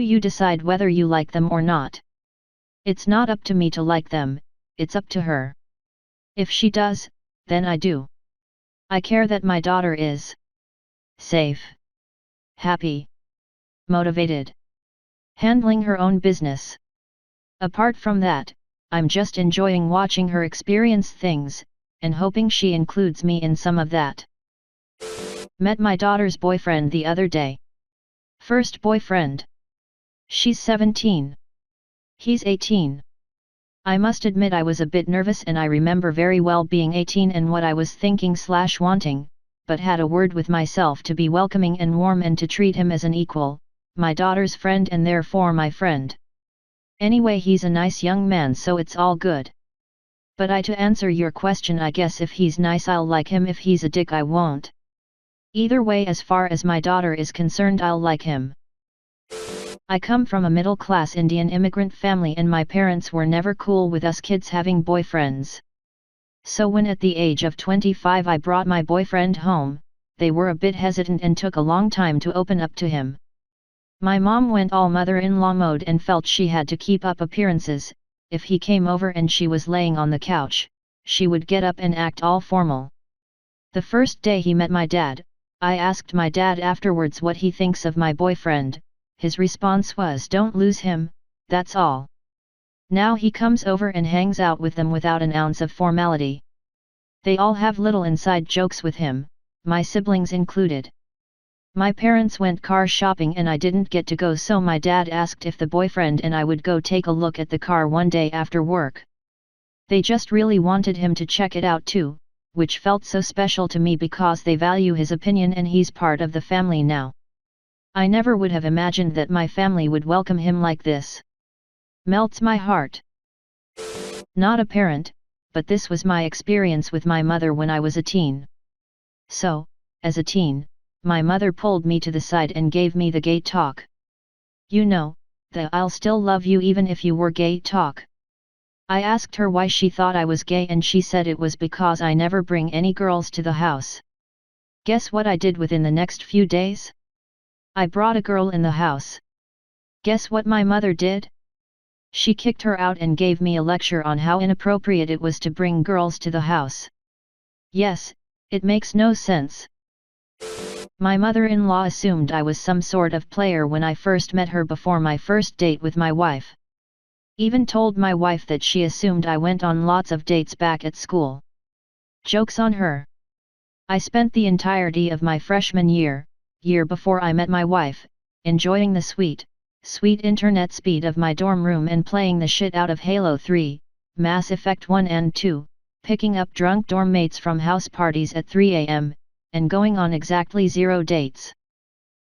you decide whether you like them or not. It's not up to me to like them, it's up to her. If she does, then I do. I care that my daughter is safe, happy, motivated, handling her own business. Apart from that, I'm just enjoying watching her experience things, and hoping she includes me in some of that. Met my daughter's boyfriend the other day. First boyfriend. She's 17. He's 18. I must admit I was a bit nervous, and I remember very well being 18 and what I was thinking/wanting, but had a word with myself to be welcoming and warm and to treat him as an equal, my daughter's friend and therefore my friend. Anyway, he's a nice young man, so it's all good. But to answer your question, I guess if he's nice I'll like him, if he's a dick I won't. Either way, as far as my daughter is concerned, I'll like him. I come from a middle-class Indian immigrant family and my parents were never cool with us kids having boyfriends. So when at the age of 25 I brought my boyfriend home, they were a bit hesitant and took a long time to open up to him. My mom went all mother-in-law mode and felt she had to keep up appearances. If he came over and she was laying on the couch, she would get up and act all formal. The first day he met my dad, I asked my dad afterwards what he thinks of my boyfriend. His response was, "Don't lose him, that's all." Now he comes over and hangs out with them without an ounce of formality. They all have little inside jokes with him, my siblings included. My parents went car shopping and I didn't get to go, so my dad asked if the boyfriend and I would go take a look at the car one day after work. They just really wanted him to check it out too, which felt so special to me because they value his opinion and he's part of the family now. I never would have imagined that my family would welcome him like this. Melts my heart. Not a parent, but this was my experience with my mother when I was a teen. So, as a teen, my mother pulled me to the side and gave me the gay talk. You know, the "I'll still love you even if you were gay" talk. I asked her why she thought I was gay and she said it was because I never bring any girls to the house. Guess what I did within the next few days? I brought a girl in the house. Guess what my mother did? She kicked her out and gave me a lecture on how inappropriate it was to bring girls to the house. Yes, it makes no sense. My mother-in-law assumed I was some sort of player when I first met her before my first date with my wife. Even told my wife that she assumed I went on lots of dates back at school. Joke's on her. I spent the entirety of my freshman year before I met my wife, enjoying the sweet internet speed of my dorm room and playing the shit out of Halo 3, Mass Effect 1 and 2, picking up drunk dorm mates from house parties at 3 a.m., and going on exactly 0 dates.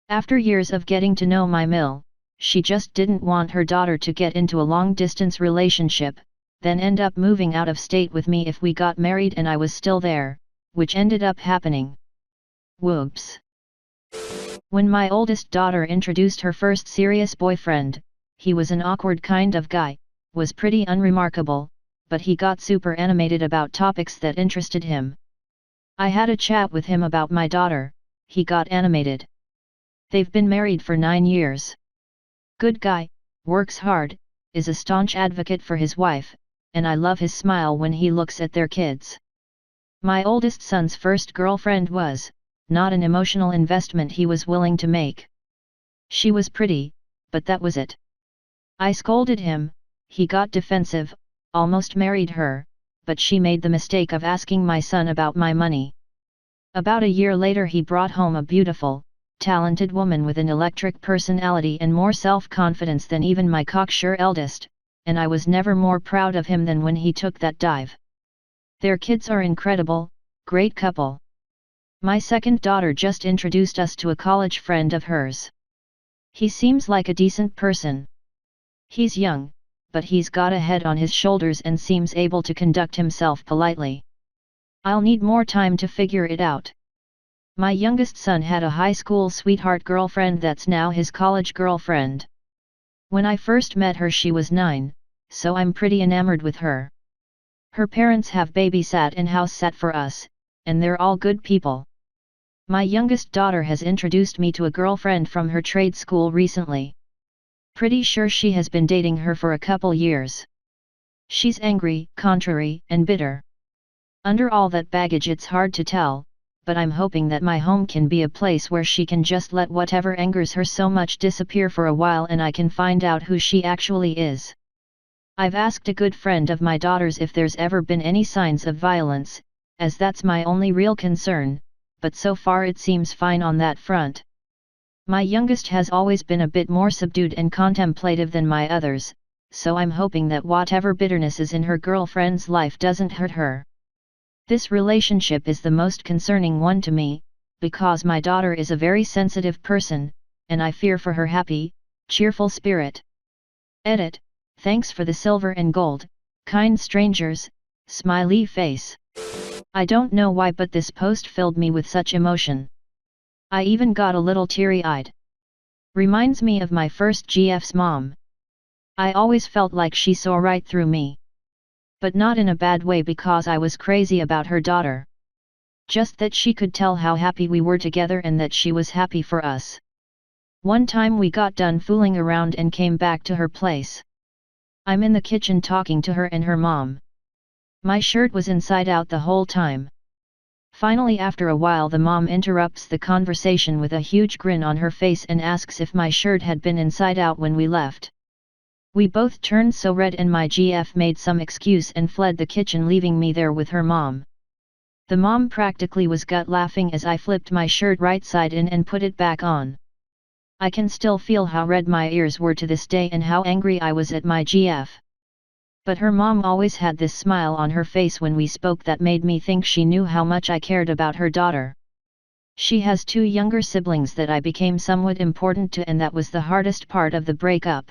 After years of getting to know my Mill, she just didn't want her daughter to get into a long-distance relationship, then end up moving out of state with me if we got married and I was still there, which ended up happening. Whoops. When my oldest daughter introduced her first serious boyfriend, he was an awkward kind of guy, was pretty unremarkable, but he got super animated about topics that interested him. I had a chat with him about my daughter, he got animated. They've been married for 9 years. Good guy, works hard, is a staunch advocate for his wife, and I love his smile when he looks at their kids. My oldest son's first girlfriend was not an emotional investment he was willing to make. She was pretty, but that was it. I scolded him, he got defensive, almost married her, but she made the mistake of asking my son about my money. About a year later he brought home a beautiful, talented woman with an electric personality and more self-confidence than even my cocksure eldest, and I was never more proud of him than when he took that dive. Their kids are incredible, great couple. My second daughter just introduced us to a college friend of hers. He seems like a decent person. He's young, but he's got a head on his shoulders and seems able to conduct himself politely. I'll need more time to figure it out. My youngest son had a high school sweetheart girlfriend that's now his college girlfriend. When I first met her she was 9, so I'm pretty enamored with her. Her parents have babysat and house sat for us, and they're all good people. My youngest daughter has introduced me to a girlfriend from her trade school recently. Pretty sure she has been dating her for a couple years. She's angry, contrary, and bitter. Under all that baggage it's hard to tell, but I'm hoping that my home can be a place where she can just let whatever angers her so much disappear for a while and I can find out who she actually is. I've asked a good friend of my daughter's if there's ever been any signs of violence, as that's my only real concern, but so far it seems fine on that front. My youngest has always been a bit more subdued and contemplative than my others, so I'm hoping that whatever bitterness is in her girlfriend's life doesn't hurt her. This relationship is the most concerning one to me, because my daughter is a very sensitive person, and I fear for her happy, cheerful spirit. Edit. Thanks for the silver and gold, kind strangers, smiley face. I don't know why, but this post filled me with such emotion. I even got a little teary-eyed. Reminds me of my first GF's mom. I always felt like she saw right through me. But not in a bad way because I was crazy about her daughter. Just that she could tell how happy we were together and that she was happy for us. One time we got done fooling around and came back to her place. I'm in the kitchen talking to her and her mom. My shirt was inside out the whole time. Finally, after a while, the mom interrupts the conversation with a huge grin on her face and asks if my shirt had been inside out when we left. We both turned so red and my GF made some excuse and fled the kitchen, leaving me there with her mom. The mom practically was gut laughing as I flipped my shirt right side in and put it back on. I can still feel how red my ears were to this day and how angry I was at my GF. But her mom always had this smile on her face when we spoke that made me think she knew how much I cared about her daughter. She has 2 younger siblings that I became somewhat important to, and that was the hardest part of the breakup.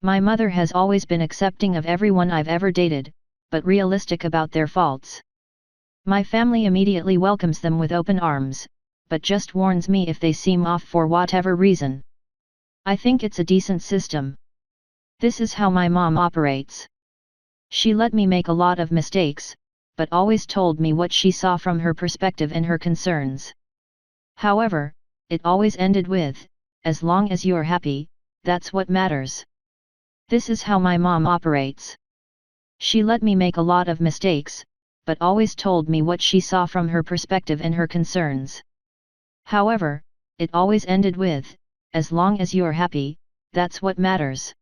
My mother has always been accepting of everyone I've ever dated, but realistic about their faults. My family immediately welcomes them with open arms, but just warns me if they seem off for whatever reason. I think it's a decent system. This is how my mom operates. She let me make a lot of mistakes, but always told me what she saw from her perspective and her concerns. However, it always ended with, "As long as you're happy, that's what matters." This is how my mom operates. She let me make a lot of mistakes, but always told me what she saw from her perspective and her concerns. However, it always ended with, "As long as you're happy, that's what matters."